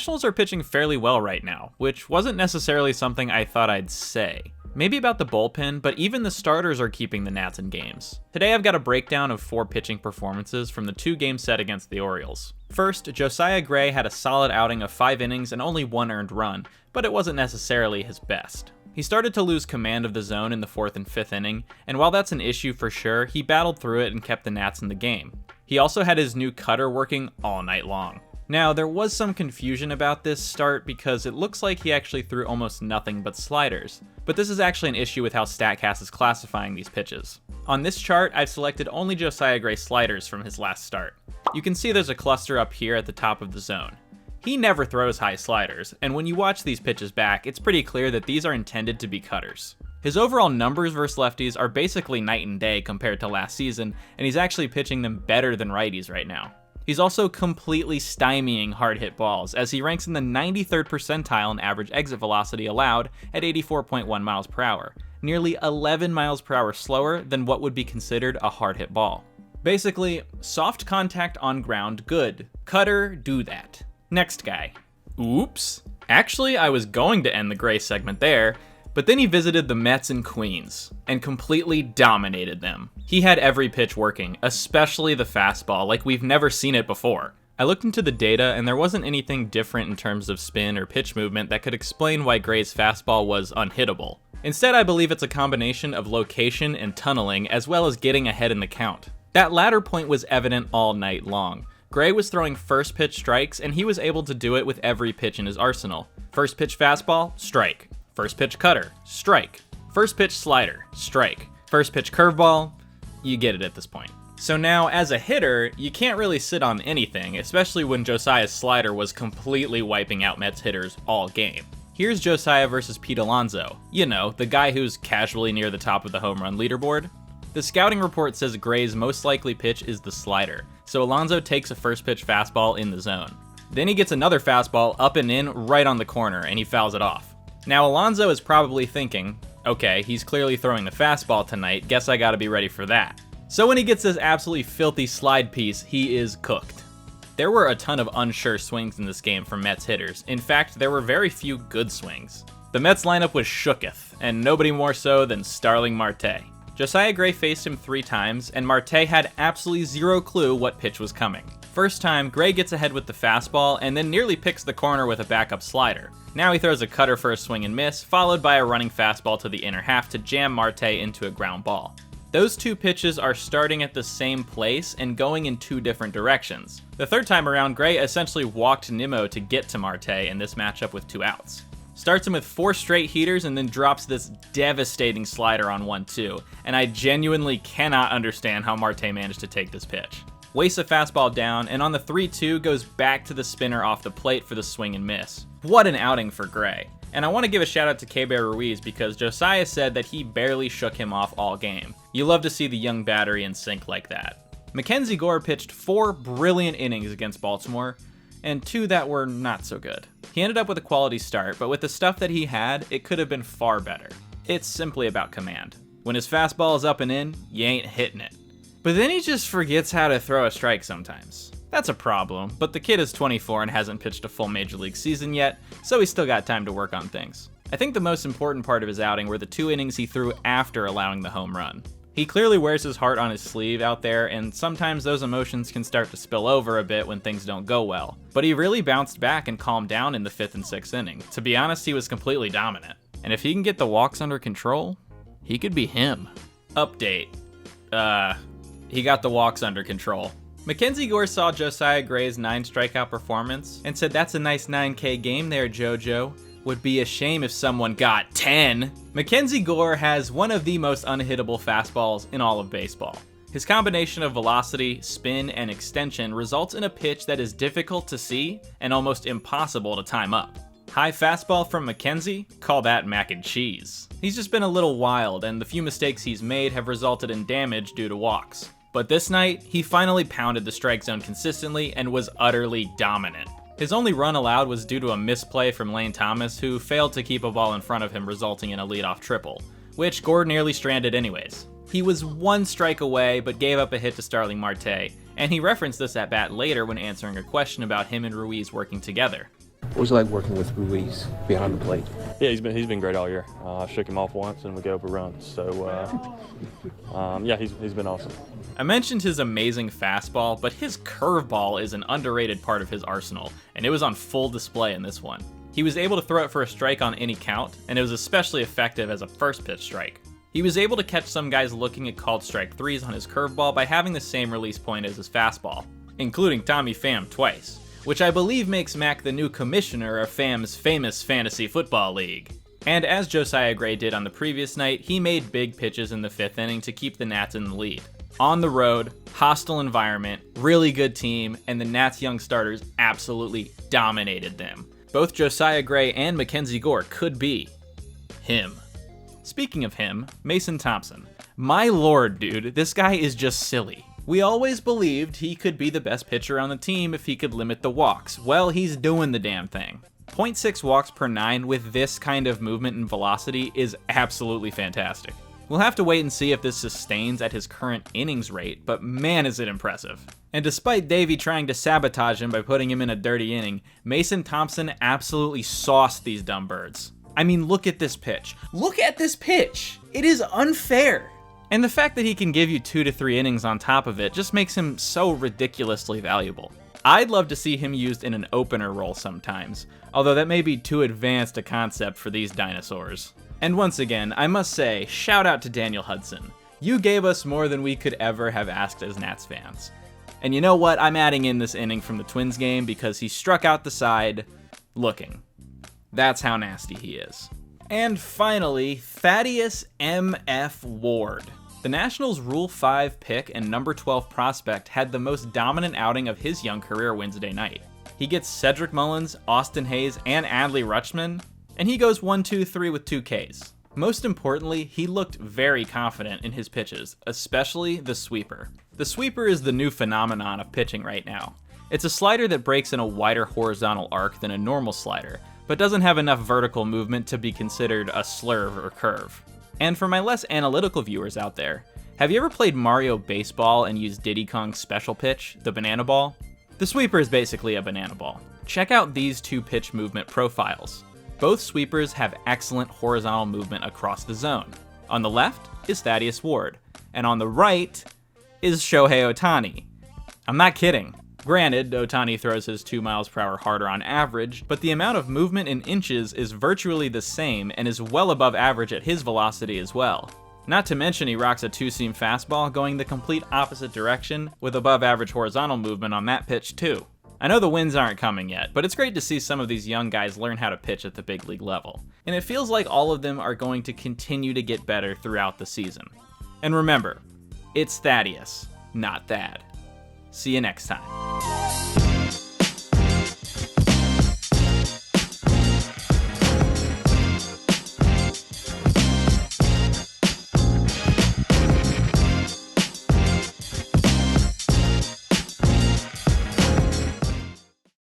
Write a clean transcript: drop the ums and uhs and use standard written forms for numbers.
Nationals are pitching fairly well right now, which wasn't necessarily something I thought I'd say. Maybe about the bullpen, but even the starters are keeping the Nats in games. Today I've got a breakdown of 4 pitching performances from the 2-game set against the Orioles. First, Josiah Gray had a solid outing of 5 innings and only 1 earned run, but it wasn't necessarily his best. He started to lose command of the zone in the 4th and 5th inning, and while that's an issue for sure, he battled through it and kept the Nats in the game. He also had his new cutter working all night long. Now, there was some confusion about this start because it looks like he actually threw almost nothing but sliders, but this is actually an issue with how StatCast is classifying these pitches. On this chart, I've selected only Josiah Gray sliders from his last start. You can see there's a cluster up here at the top of the zone. He never throws high sliders, and when you watch these pitches back, it's pretty clear that these are intended to be cutters. His overall numbers versus lefties are basically night and day compared to last season, and he's actually pitching them better than righties right now. He's also completely stymieing hard hit balls, as he ranks in the 93rd percentile in average exit velocity allowed at 84.1 miles per hour, nearly 11 miles per hour slower than what would be considered a hard hit ball. Basically, soft contact on ground, good. Cutter, do that. Next guy. Oops. Actually, I was going to end the Gray segment there, but then he visited the Mets and Queens and completely dominated them. He had every pitch working, especially the fastball, like we've never seen it before. I looked into the data and there wasn't anything different in terms of spin or pitch movement that could explain why Gray's fastball was unhittable. Instead, I believe it's a combination of location and tunneling as well as getting ahead in the count. That latter point was evident all night long. Gray was throwing first pitch strikes and he was able to do it with every pitch in his arsenal. First pitch fastball, strike. First pitch cutter, strike. First pitch slider, strike. First pitch curveball, you get it at this point. So now, as a hitter, you can't really sit on anything, especially when Josiah's slider was completely wiping out Mets hitters all game. Here's Josiah versus Pete Alonso. You know, the guy who's casually near the top of the home run leaderboard. The scouting report says Gray's most likely pitch is the slider, so Alonso takes a first pitch fastball in the zone. Then he gets another fastball up and in right on the corner, and he fouls it off. Now Alonso is probably thinking, okay, he's clearly throwing the fastball tonight, guess I gotta be ready for that. So when he gets this absolutely filthy slide piece, he is cooked. There were a ton of unsure swings in this game from Mets hitters. In fact, there were very few good swings. The Mets lineup was shooketh, and nobody more so than Starling Marte. Josiah Gray faced him 3 times, and Marte had absolutely zero clue what pitch was coming. First time, Gray gets ahead with the fastball and then nearly picks the corner with a backup slider. Now he throws a cutter for a swing and miss, followed by a running fastball to the inner half to jam Marte into a ground ball. Those 2 pitches are starting at the same place and going in 2 different directions. The third time around, Gray essentially walked Nimmo to get to Marte in this matchup with 2 outs. Starts him with 4 straight heaters and then drops this devastating slider on 1-2, and I genuinely cannot understand how Marte managed to take this pitch. Wastes a fastball down, and on the 3-2 goes back to the spinner off the plate for the swing and miss. What an outing for Gray. And I want to give a shout out to K-Bear Ruiz because Josiah said that he barely shook him off all game. You love to see the young battery in sync like that. MacKenzie Gore pitched 4 brilliant innings against Baltimore, and 2 that were not so good. He ended up with a quality start, but with the stuff that he had, it could have been far better. It's simply about command. When his fastball is up and in, you ain't hitting it. But then he just forgets how to throw a strike sometimes. That's a problem, but the kid is 24 and hasn't pitched a full major league season yet, so he's still got time to work on things. I think the most important part of his outing were the 2 innings he threw after allowing the home run. He clearly wears his heart on his sleeve out there, and sometimes those emotions can start to spill over a bit when things don't go well. But he really bounced back and calmed down in the 5th and 6th inning. To be honest, he was completely dominant. And if he can get the walks under control, he could be him. Update. He got the walks under control. MacKenzie Gore saw Josiah Gray's 9 strikeout performance and said, "That's a nice 9K game there, JoJo. Would be a shame if someone got 10. MacKenzie Gore has one of the most unhittable fastballs in all of baseball. His combination of velocity, spin, and extension results in a pitch that is difficult to see and almost impossible to time up. High fastball from MacKenzie? Call that mac and cheese. He's just been a little wild, and the few mistakes he's made have resulted in damage due to walks. But this night, he finally pounded the strike zone consistently and was utterly dominant. His only run allowed was due to a misplay from Lane Thomas, who failed to keep a ball in front of him, resulting in a leadoff triple, which Gore nearly stranded anyways. He was 1 strike away, but gave up a hit to Starling Marte, and he referenced this at bat later when answering a question about him and Ruiz working together. What was it like working with Ruiz behind the plate? Yeah, he's been great all year. I shook him off once and we go for runs. So, yeah, he's been awesome. I mentioned his amazing fastball, but his curveball is an underrated part of his arsenal, and it was on full display in this one. He was able to throw it for a strike on any count, and it was especially effective as a first pitch strike. He was able to catch some guys looking at called strike threes on his curveball by having the same release point as his fastball, including Tommy Pham twice, which I believe makes Mac the new commissioner of Pham's famous fantasy football league. And as Josiah Gray did on the previous night, he made big pitches in the 5th inning to keep the Nats in the lead. On the road, hostile environment, really good team, and the Nats' young starters absolutely dominated them. Both Josiah Gray and MacKenzie Gore could be him. Speaking of him, Mason Thompson. My lord, dude, this guy is just silly. We always believed he could be the best pitcher on the team if he could limit the walks. Well, he's doing the damn thing. 0.6 walks per 9 with this kind of movement and velocity is absolutely fantastic. We'll have to wait and see if this sustains at his current innings rate, but man is it impressive. And despite Davey trying to sabotage him by putting him in a dirty inning, Mason Thompson absolutely sauced these dumb birds. I mean, look at this pitch. Look at this pitch! It is unfair! And the fact that he can give you 2 to 3 innings on top of it just makes him so ridiculously valuable. I'd love to see him used in an opener role sometimes, although that may be too advanced a concept for these dinosaurs. And once again, I must say, shout out to Daniel Hudson. You gave us more than we could ever have asked as Nats fans. And you know what? I'm adding in this inning from the Twins game because he struck out the side looking. That's how nasty he is. And finally, Thaddeus M.F. Ward. The Nationals' Rule 5 pick and number 12 prospect had the most dominant outing of his young career Wednesday night. He gets Cedric Mullins, Austin Hayes, and Adley Rutschman, and he goes 1-2-3 with 2 Ks. Most importantly, he looked very confident in his pitches, especially the sweeper. The sweeper is the new phenomenon of pitching right now. It's a slider that breaks in a wider horizontal arc than a normal slider, but doesn't have enough vertical movement to be considered a slurve or curve. And for my less analytical viewers out there, have you ever played Mario Baseball and used Diddy Kong's special pitch, the banana ball? The sweeper is basically a banana ball. Check out these 2 pitch movement profiles. Both sweepers have excellent horizontal movement across the zone. On the left is Thaddeus Ward, and on the right is Shohei Ohtani. I'm not kidding. Granted, Ohtani throws his 2 miles per hour harder on average, but the amount of movement in inches is virtually the same and is well above average at his velocity as well. Not to mention he rocks a 2-seam fastball going the complete opposite direction with above average horizontal movement on that pitch too. I know the wins aren't coming yet, but it's great to see some of these young guys learn how to pitch at the big league level. And it feels like all of them are going to continue to get better throughout the season. And remember, it's Thaddeus, not Thad. See you next time.